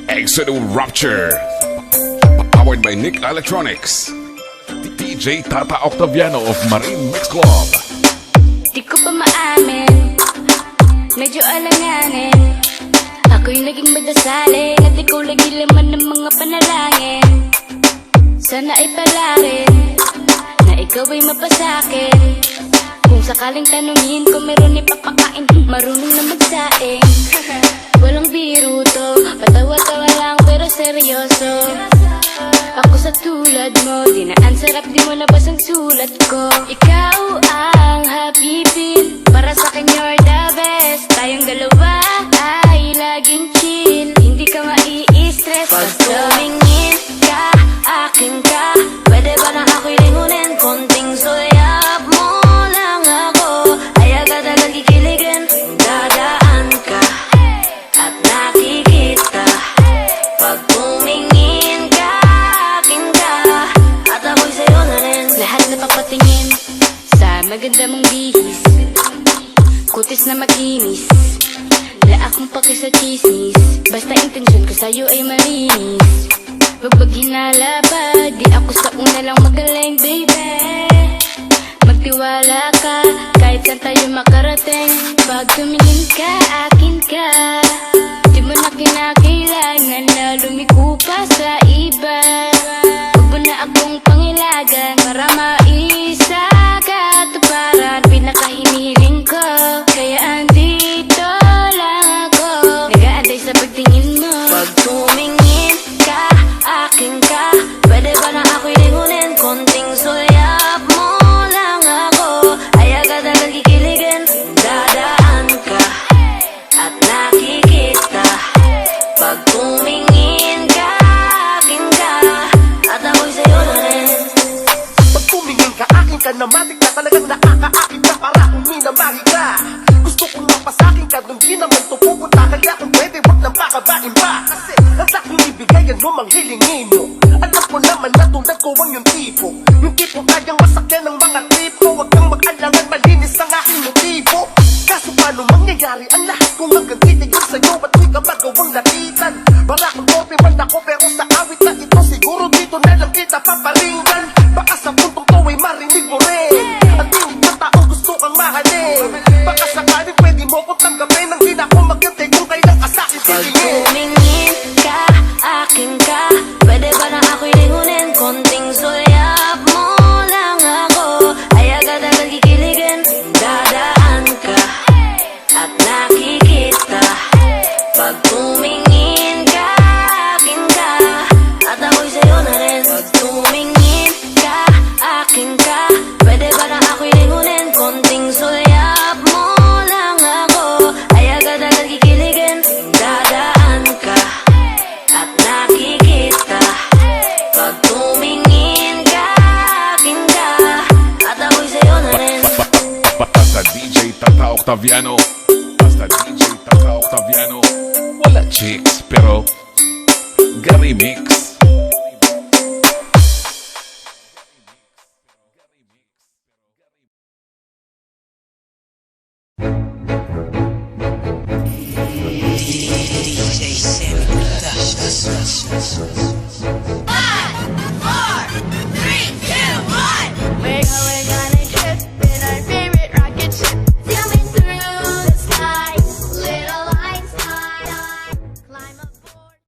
Exodus Rapture, powered by Nick Electronics. DJ Tata Octaviano of Marine Mix Club. Di ko pa maamin, medyo alanganin. Ako'y naging magdasalin at ikaw lagi laman ng mga panalangin. Sana ay palarin na ikaw ay mapasakin. Kung sakaling tanungin kung meron ipapakain, marunong na magsaing. Walang biro to, patawa-tawa lang pero seryoso. Ako sa tulad mo, dinaan sarap di mo nabas ang sulat ko. Ikaw ang habibin, para sa'kin you're the best. Tayong dalawa ay laging chill, hindi ka mai-stress. Pag tumingin ka, akin ka, pwede ba na ako'y lingunin? Konting soyap mo lang ako, ay agad na nagkikiligin. Dadaan ka at nakikita. Pag tumingin ka, akin ka, at ako'y sa'yo na rin. Lahat na papatingin sa maganda mong bihis, kutis na makinis, wala akong paki sa chismis. Basta intensyon ko sa'yo ay malinis. Wag maghinala pa, di ako sa una lang magaling, baby. Magtiwala ka, kahit saan tayo makarating. Pag tumingin ka, akin ka, di mo na kinakailangan na lumiko pa sa iba. Huwag mo na akong pangilagan para maisagatuparan pinakahinihiling ko. Kaya andito lang ako, nag-aantay sa pagtingin mo. Pag tumingin ka, akin ka, pwede ba na ako'y lingunin? Konting soyap mo lang ako, ay agad na nagkikiligin. Dadaan ka at nakikita. Pag tumingin ka, akin ka, at ako'y sa'yo na rin. Pag tumingin ka, akin ka, namatik ka, talagang nakaka-akin ka, para kung minamahig ka. Gusto kong mapasakin ka, nung di naman to pupunta. Kaya kung pwede, wag nang pakabain pa. Kasi ang saking ibigayan mo, manghilingin mo. Alam ko naman na tulad ko ang yung tipo, yung tipo kayang masakyan ng mga tipo. Wag kang mag-alangan, malinis ang aking motibo. Kaso paano mangyayari ang lahat kung hanggang titigil sa'yo at di ka magawang lapitan? Para kung torpe man ako, pero sa awit na ito siguro dito na lang kita paparinggan. Baka sa puntong to ay marinig mo rin at di na taong gusto kang mahalin. Baka sakaling pwede mo kong tanggapin nang di na ako magantay kung kailan ka sa'kin titingin. Pag tumingin ka, akin ka, pwede ba na ako'y lingunin? Konting soyap mo lang ako, ay agad na nagkikiligin. Dadaan ka at nakikita. Pag tumingin ka, akin ka, at ako'y sa'yo na rin. Pag tumingin ka, akin ka, pwede ba na ako'y lingunin? Konting soyap mo lang ako, ay agad na nagkikiligin. Dadaan ka at nakikita. Pag tumingin ka, akin ka, at ako'y sa'yo na rin. Basta DJ Tata Octaviano, basta DJ Tata Octaviano. Wala chicks, pero Gary Mix. DJ Sammy Productions.